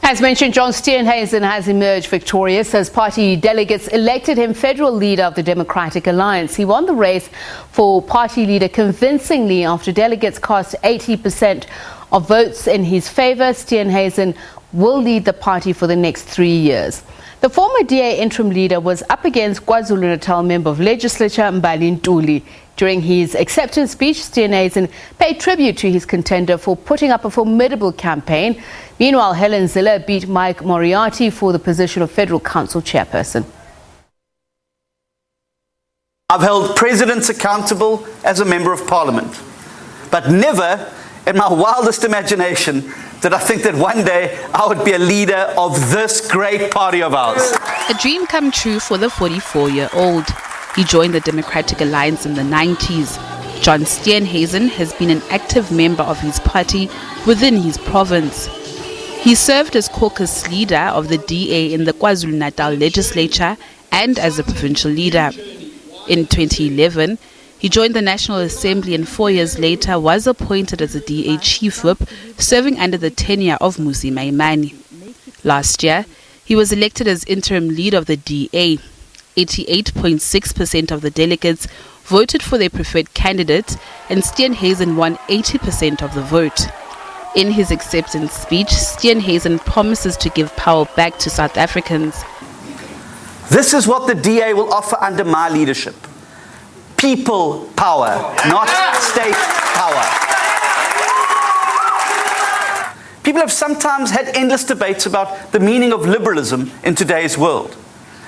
As mentioned, John Steenhuisen has emerged victorious as party delegates elected him federal leader of the Democratic Alliance. He won the race for party leader convincingly after delegates cast 80% of votes in his favor. Steenhuisen will lead the party for the next 3 years. The former DA interim leader was up against KwaZulu-Natal member of legislature Mbali Ntuli. During his acceptance speech, Steenhuisen paid tribute to his contender for putting up a formidable campaign. Meanwhile, Helen Zille beat Mike Moriarty for the position of Federal Council chairperson. I've held presidents accountable as a member of parliament, but never in my wildest imagination did I think that one day I would be a leader of this great party of ours. A dream come true for the 44-year-old. He joined the Democratic Alliance in the 90s. John Steenhuisen has been an active member of his party within his province. He served as caucus leader of the DA in the KwaZulu-Natal legislature and as a provincial leader. In 2011, he joined the National Assembly and 4 years later was appointed as a DA chief whip, serving under the tenure of Mmusi Maimane. Last year, he was elected as interim leader of the DA. 88.6% of the delegates voted for their preferred candidate, and Steenhuisen won 80% of the vote. In his acceptance speech, Steenhuisen promises to give power back to South Africans. This is what the DA will offer under my leadership. People power, not state power. People have sometimes had endless debates about the meaning of liberalism in today's world.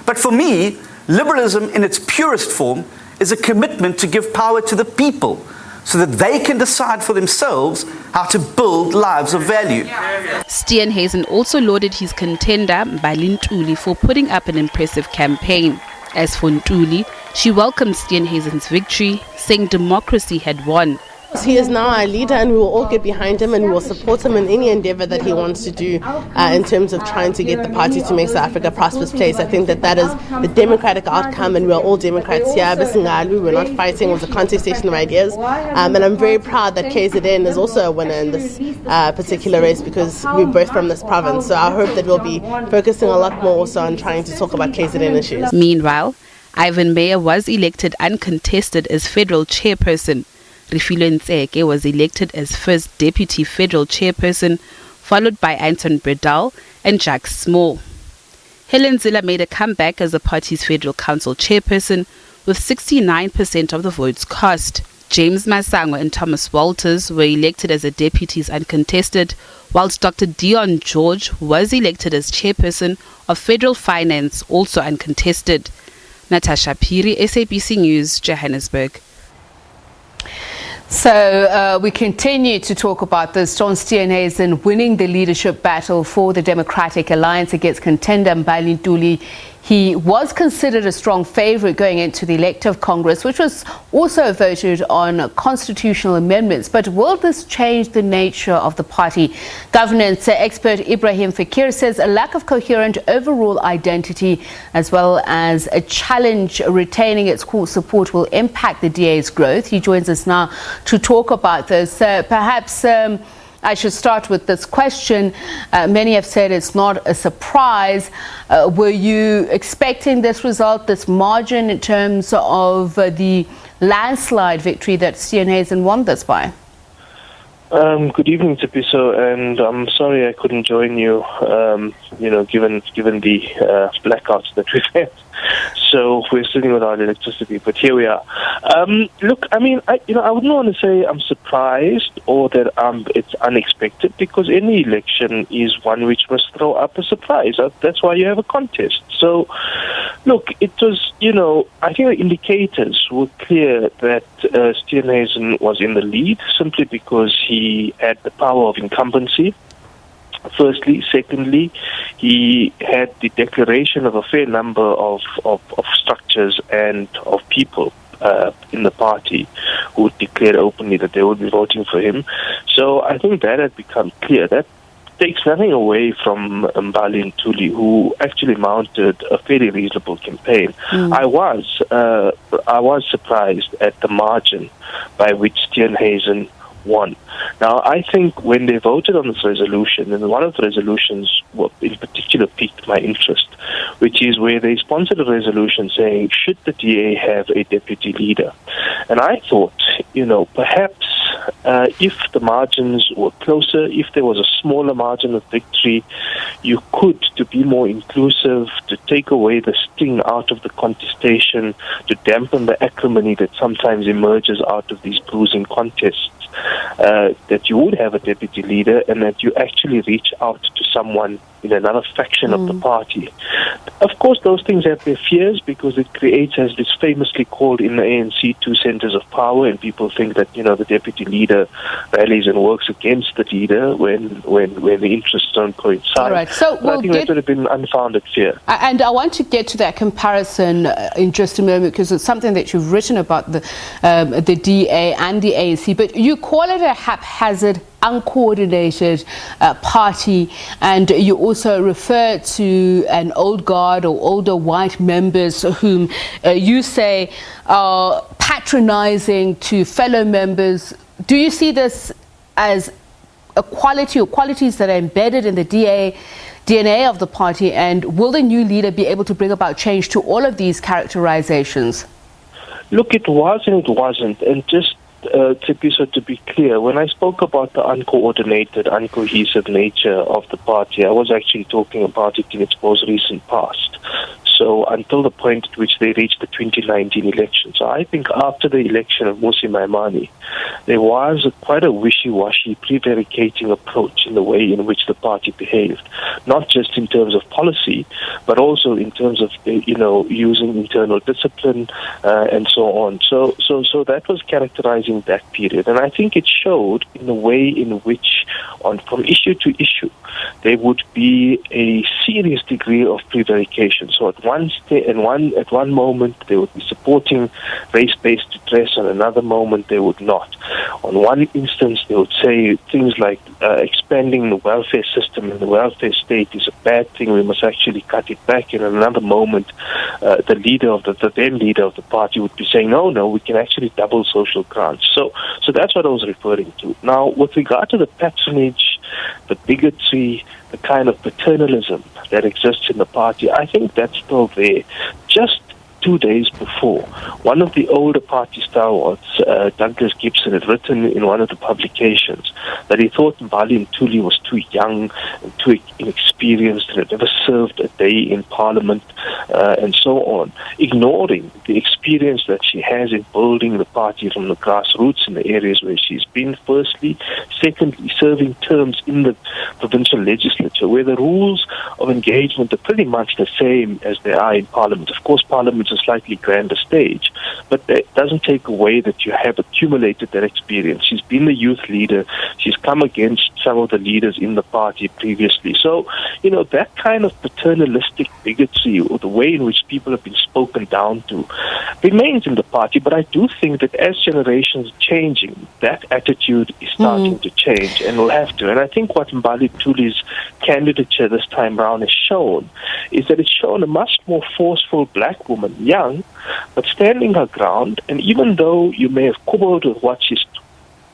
But for me, liberalism in its purest form is a commitment to give power to the people so that they can decide for themselves how to build lives of value. Steenhuisen also lauded his contender, Mbali Ntuli, for putting up an impressive campaign. As for Ntuli, she welcomed Steenhuisen's victory, saying democracy had won. He is now our leader and we will all get behind him and we will support him in any endeavour that he wants to do in terms of trying to get the party to make South Africa a prosperous place. I think that is the democratic outcome and we are all Democrats here. We're not fighting, it was a contestation of ideas. And I'm very proud that KZN is also a winner in this particular race because we're both from this province. So I hope that we'll be focusing a lot more also on trying to talk about KZN issues. Meanwhile, Ivan Meyer was elected uncontested as federal chairperson. Refilo Ntseke was elected as first deputy federal chairperson, followed by Anton Bredal and Jack Small. Helen Zille made a comeback as the party's Federal Council chairperson with 69% of the votes cast. James Masango and Thomas Walters were elected as the deputies uncontested, whilst Dr. Dion George was elected as chairperson of Federal Finance, also uncontested. Natasha Piri, SABC News, Johannesburg. So we continue to talk about this. John Steenhuisen winning the leadership battle for the Democratic Alliance against contender Mbali Ntuli. He was considered a strong favourite going into the elective Congress, which was also voted on constitutional amendments. But will this change the nature of the party? Governance expert Ebrahim Fakir says a lack of coherent overall identity as well as a challenge retaining its core support will impact the DA's growth. He joins us now to talk about this. Perhaps I should start with this question. Many have said it's not a surprise. Were you expecting this result, this margin in terms of the landslide victory that Steenhuisen won this by? Good evening, Tipiso, and I'm sorry I couldn't join you, given the blackouts that we've had. So we're sitting without electricity, but here we are. Look, I mean, I wouldn't want to say I'm surprised or that it's unexpected, because any election is one which must throw up a surprise. That's why you have a contest. So, look, it was, I think the indicators were clear that Steenhuisen was in the lead simply because he had the power of incumbency. Firstly. Secondly, he had the declaration of a fair number of structures and of people in the party who declared openly that they would be voting for him. So I think that had become clear. That takes nothing away from Mbali Ntuli, who actually mounted a fairly reasonable campaign. I was surprised at the margin by which Steenhuisen won. Now, I think when they voted on this resolution, and one of the resolutions in particular piqued my interest, which is where they sponsored a resolution saying, should the DA have a deputy leader? And I thought, perhaps if the margins were closer, if there was a smaller margin of victory, you could, to be more inclusive, to take away the sting out of the contestation, to dampen the acrimony that sometimes emerges out of these bruising contests, that you would have a deputy leader and that you actually reach out to someone in another faction of the party. Of course, those things have their fears because it creates, as is famously called in the ANC, two centers of power, and people think that, the deputy leader rallies and works against the leader when the interests don't coincide. All right. So I think that would have been unfounded fear. And I want to get to that comparison in just a moment, because it's something that you've written about the DA and the ANC, but you call it a haphazard, uncoordinated party, and you also refer to an old guard or older white members whom you say are patronizing to fellow members. Do you see this as a quality or qualities that are embedded in the DNA of the party, and will the new leader be able to bring about change to all of these characterizations? Look, it was and it wasn't, and just to be clear, when I spoke about the uncoordinated, uncohesive nature of the party, I was actually talking about it in its most recent past. So until the point at which they reached the 2019 election. So I think after the election of Mmusi Maimane, there was quite a wishy-washy, prevaricating approach in the way in which the party behaved, not just in terms of policy, but also in terms of using internal discipline and so on. So that was characterizing that period, and I think it showed in the way in which, from issue to issue, there would be a serious degree of prevarication. So at one moment they would be supporting race-based redress, on another moment they would not. On one instance they would say things like expanding the welfare system and the welfare state is a bad thing, we must actually cut it back. In another moment the then leader of the party would be saying, no, we can actually double social grants. So that's what I was referring to. Now, with regard to the patronage, the bigotry, the kind of paternalism that exists in the party, I think that's still there. Just 2 days before, one of the older party stalwarts, Douglas Gibson, had written in one of the publications that he thought Mbali Ntuli was too young and too inexperienced and had never served a day in Parliament and so on, ignoring the experience that she has in building the party from the grassroots in the areas where she's been, firstly. Secondly, serving terms in the provincial legislature, where the rules of engagement are pretty much the same as they are in Parliament. Of course, Parliament is a slightly grander stage, but that doesn't take away that you have accumulated that experience. She's been the youth leader. She's come against some of the leaders in the party previously. So, that kind of paternalistic bigotry, or the way in which people have been spoken down to, remains in the party. But I do think that as generations are changing, that attitude is starting to change, and will have to. And I think what Mbali Ntuli's candidature this time around has shown is that it's shown a much more forceful black woman, young, but standing her ground. And even though you may have quibbled with what she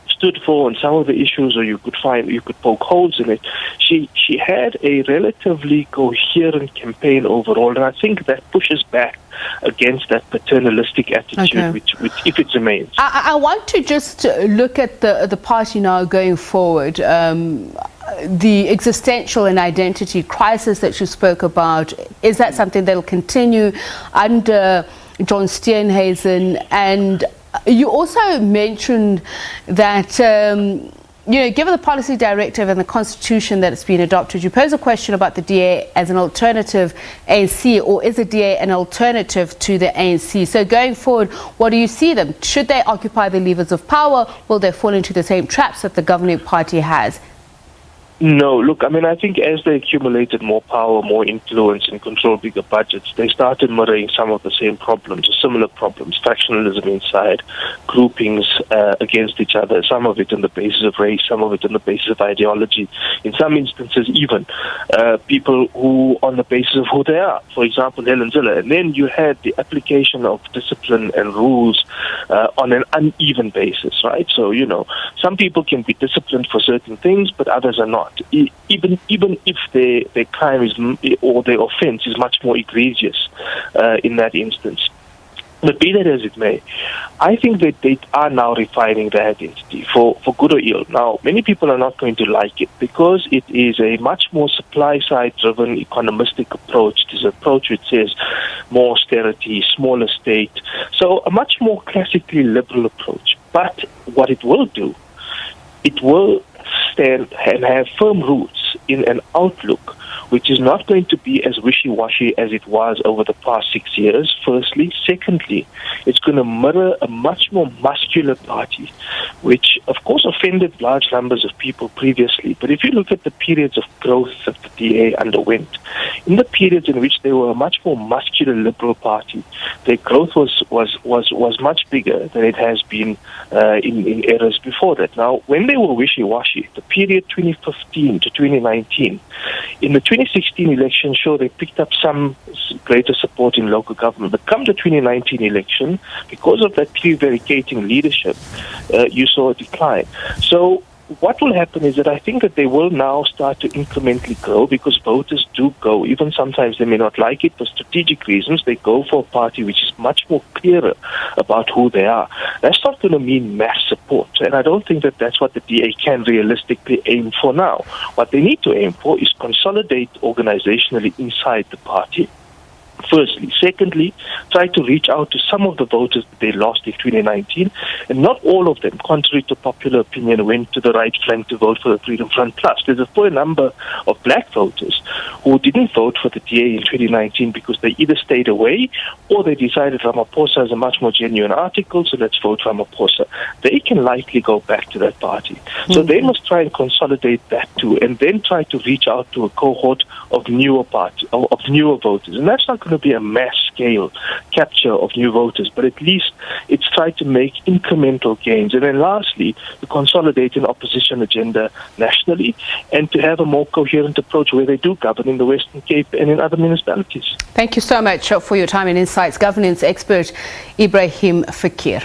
stood for on some of the issues, or you could poke holes in it, she had a relatively coherent campaign overall, and I think that pushes back against that paternalistic attitude, which if it remains. I want to just look at the party now going forward. The existential and identity crisis that you spoke about, is that something that will continue under John Steenhuisen? And you also mentioned that, given the policy directive and the constitution that has been adopted, you pose a question about the DA as an alternative ANC, or is the DA an alternative to the ANC? So going forward, what do you see them? Should they occupy the levers of power? Will they fall into the same traps that the governing party has? No, look, I mean, I think as they accumulated more power, more influence, and control bigger budgets, they started mirroring some of the same problems, similar problems, factionalism inside, groupings against each other, some of it on the basis of race, some of it on the basis of ideology, in some instances even people who on the basis of who they are, for example, Helen Zille. And then you had the application of discipline and rules on an uneven basis, right? So, you know, some people can be disciplined for certain things, but others are not. Even if their crime is or their offence is much more egregious in that instance. But be that as it may, I think that they are now refining their identity for good or ill. Now, many people are not going to like it because it is a much more supply-side driven economistic approach. It is an approach which says more austerity, smaller state. So a much more classically liberal approach. But what it will do, it will stand and have firm roots in an outlook which is not going to be as wishy-washy as it was over the past 6 years, firstly. Secondly, it's going to mirror a much more muscular party, which, of course, offended large numbers of people previously. But if you look at the periods of growth that the DA underwent, in the periods in which they were a much more muscular liberal party, their growth was much bigger than it has been in eras before that. Now, when they were wishy-washy, the period 2015 to 2019, in the 2016 election, sure, they picked up some greater support in local government. But come the 2019 election, because of that prevaricating leadership, you saw a decline. So what will happen is that I think that they will now start to incrementally grow because voters do go, even sometimes they may not like it for strategic reasons, they go for a party which is much more clearer about who they are. That's not going to mean mass support, and I don't think that that's what the DA can realistically aim for now. What they need to aim for is consolidate organizationally inside the party, firstly. Secondly, try to reach out to some of the voters that they lost in 2019, and not all of them, contrary to popular opinion, went to the right flank to vote for the Freedom Front Plus. There's a fair number of black voters who didn't vote for the DA in 2019 because they either stayed away or they decided Ramaphosa is a much more genuine article, so let's vote Ramaphosa. They can likely go back to that party. So they must try and consolidate that too, and then try to reach out to a cohort of newer voters. And that's not going to be a mass scale capture of new voters, but at least it's tried to make incremental gains. And then lastly, to consolidate an opposition agenda nationally and to have a more coherent approach where they do govern in the Western Cape and in other municipalities. Thank you so much for your time and insights. Governance expert Ebrahim Fakir.